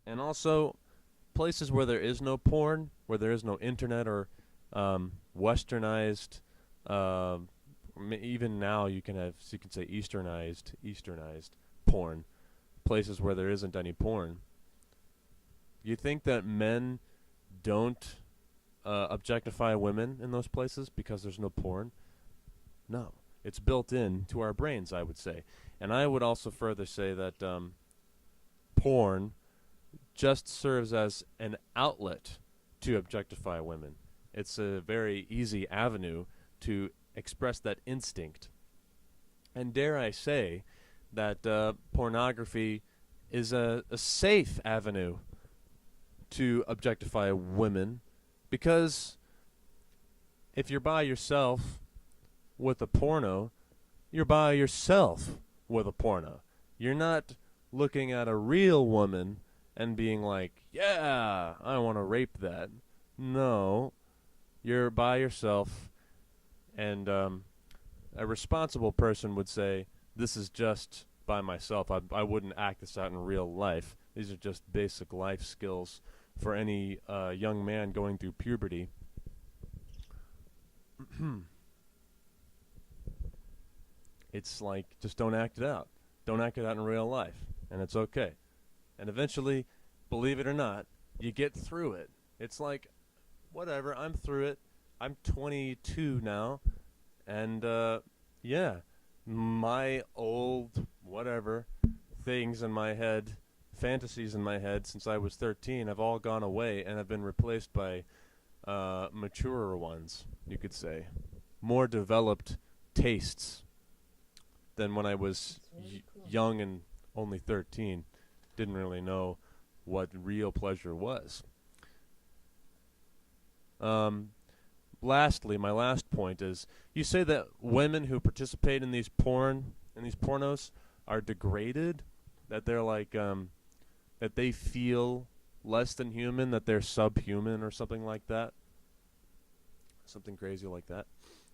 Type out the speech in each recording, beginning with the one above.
And also places where there is no porn, where there is no internet or westernized. Even now, you can have, so you can say easternized porn. Places where there isn't any porn. You think that men don't objectify women in those places because there's no porn? No, it's built in to our brains, I would say. And I would also further say that porn just serves as an outlet to objectify women. It's a very easy avenue to express that instinct. And dare I say that pornography is a safe avenue to objectify women because if you're by yourself with a porno, you're by yourself with a porno. You're not looking at a real woman and being like, yeah, I want to rape that. No, you're by yourself, and a responsible person would say, this is just by myself. I wouldn't act this out in real life. These are just basic life skills for any young man going through puberty. It's like, just don't act it out. Don't act it out in real life, and it's okay. And eventually, believe it or not, you get through it. It's like, whatever, I'm through it. I'm 22 now, and yeah, my old whatever things in my head, fantasies in my head since I was 13 have all gone away and have been replaced by maturer ones, you could say. More developed tastes than when I was young and only 13. Didn't really know what real pleasure was. Lastly, my last point is, you say that women who participate in these pornos are degraded, that they're like that they feel less than human, that they're subhuman or something like that. Something crazy like that.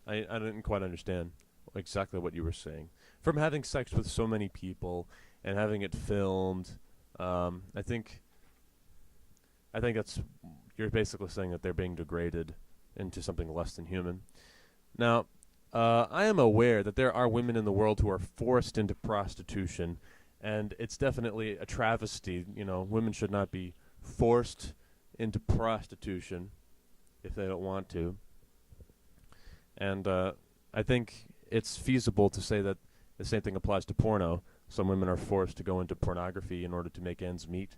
I didn't quite understand exactly what you were saying. From having sex with so many people and having it filmed, I think that's, you're basically saying that they're being degraded into something less than human. Now, I am aware that there are women in the world who are forced into prostitution, and it's definitely a travesty. You know, women should not be forced into prostitution if they don't want to. And I think it's feasible to say that the same thing applies to porno. Some women are forced to go into pornography in order to make ends meet.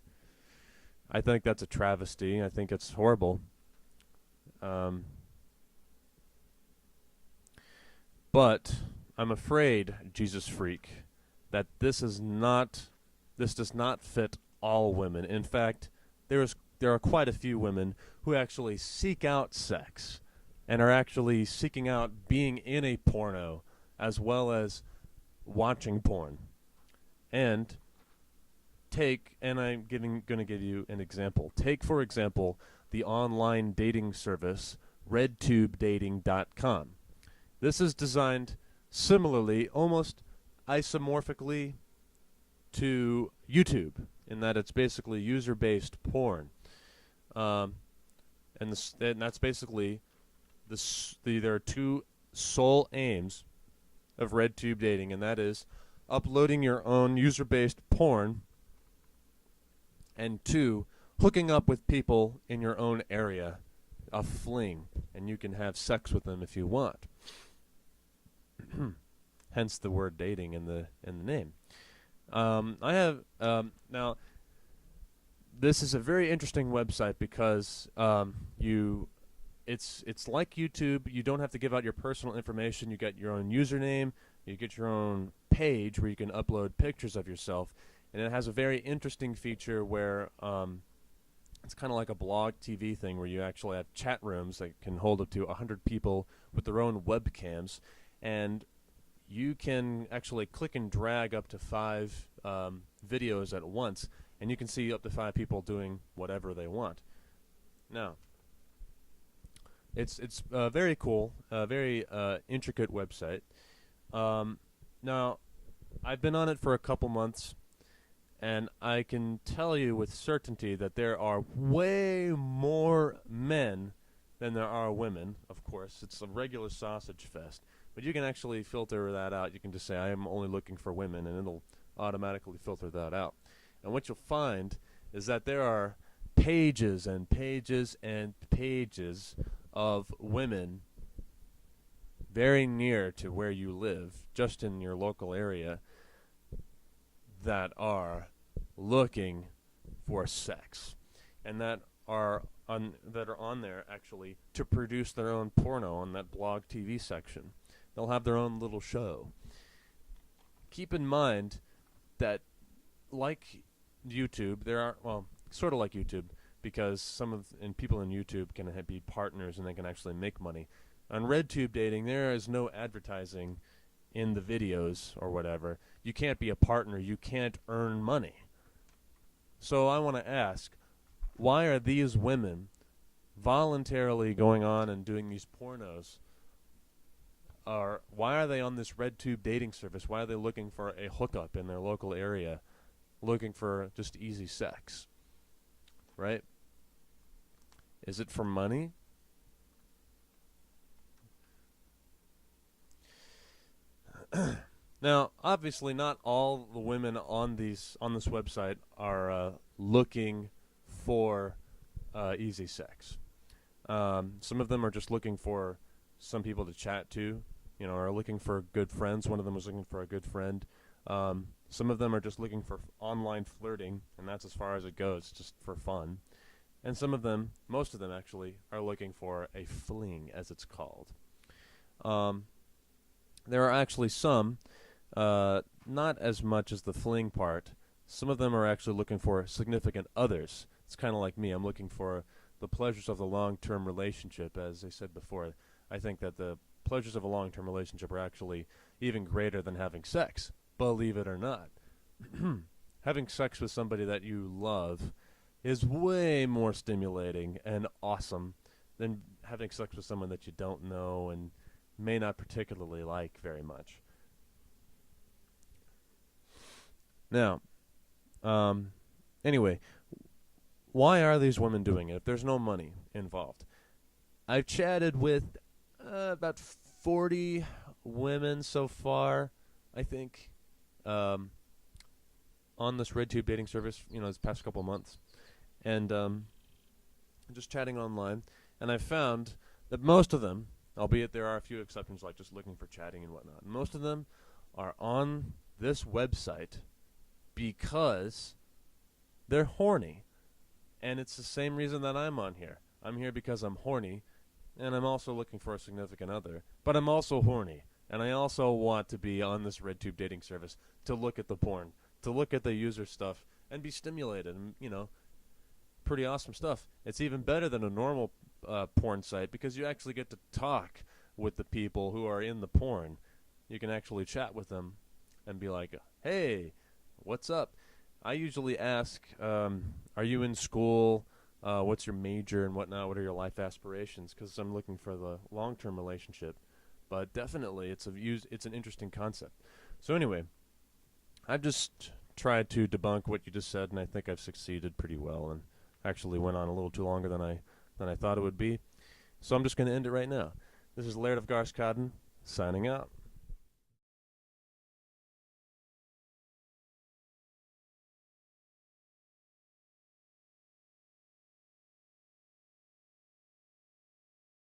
I think that's a travesty. I think it's horrible. But I'm afraid, Jesus freak, that this does not fit all women. In fact, there are quite a few women who actually seek out sex and are actually seeking out being in a porno as well as watching porn. And I'm going to give you an example. Take, for example, the online dating service redtubedating.com. This is designed similarly, almost isomorphically, to YouTube, in that it's basically user-based porn. And that's basically there are two sole aims of RedTube Dating, and that is uploading your own user-based porn, and two, hooking up with people in your own area, a fling, and you can have sex with them if you want. Hence the word dating in the name. I have now. This is a very interesting website because it's like YouTube. You don't have to give out your personal information. You get your own username. You get your own page where you can upload pictures of yourself, and it has a very interesting feature where it's kind of like a blog TV thing where you actually have chat rooms that can hold up to 100 people with their own webcams, and you can actually click and drag up to 5 videos at once, and you can see up to 5 people doing whatever they want. Now, it's very cool, very intricate website. Now, I've been on it for a couple months, And I can tell you with certainty that there are way more men than there are women. Of course, it's a regular sausage fest. But you can actually filter that out. You can just say, I am only looking for women, and it'll automatically filter that out. And what you'll find is that there are pages and pages and pages of women very near to where you live, just in your local area, that are looking for sex, and that are on there actually to produce their own porno on that blog TV section. They'll have their own little show. Keep in mind that, like YouTube, there are, well, sort of like YouTube, because people in YouTube can be partners and they can actually make money. On RedTube dating, there is no advertising in the videos or whatever. You can't be a partner. You can't earn money. So I want to ask, why are these women voluntarily going on and doing these pornos? Why are they on this RedTube dating service? Why are they looking for a hookup in their local area, looking for just easy sex? Right? Is it for money? Now, obviously, not all the women on this website are looking for easy sex. Some of them are just looking for some people to chat to, are looking for good friends. One of them was looking for a good friend. Some of them are just looking for online flirting, and that's as far as it goes, just for fun. And some of them, most of them actually, are looking for a fling, as it's called. There are actually some, not as much as the fling part. Some of them are actually looking for significant others. It's kind of like me. I'm looking for the pleasures of the long-term relationship. As I said before, I think that the pleasures of a long-term relationship are actually even greater than having sex, believe it or not. Having sex with somebody that you love is way more stimulating and awesome than having sex with someone that you don't know and may not particularly like very much. Now, anyway, why are these women doing it if there's no money involved? I've chatted with about 40 women so far, I think, on this RedTube dating service, this past couple months. And just chatting online. And I found that most of them, albeit there are a few exceptions like just looking for chatting and whatnot, most of them are on this website because they're horny. And it's the same reason that I'm on here. I'm here because I'm horny, and I'm also looking for a significant other. But I'm also horny, and I also want to be on this RedTube dating service to look at the porn, to look at the user stuff, and be stimulated, and, pretty awesome stuff. It's even better than a normal porn site because you actually get to talk with the people who are in the porn. You can actually chat with them and be like, hey, what's up? I usually ask, are you in school? What's your major and whatnot? What are your life aspirations? Because I'm looking for the long-term relationship. But definitely, it's an interesting concept. So anyway, I've just tried to debunk what you just said, and I think I've succeeded pretty well, and actually went on a little too longer than I thought it would be. So I'm just going to end it right now. This is Laird of Garscadden, signing out.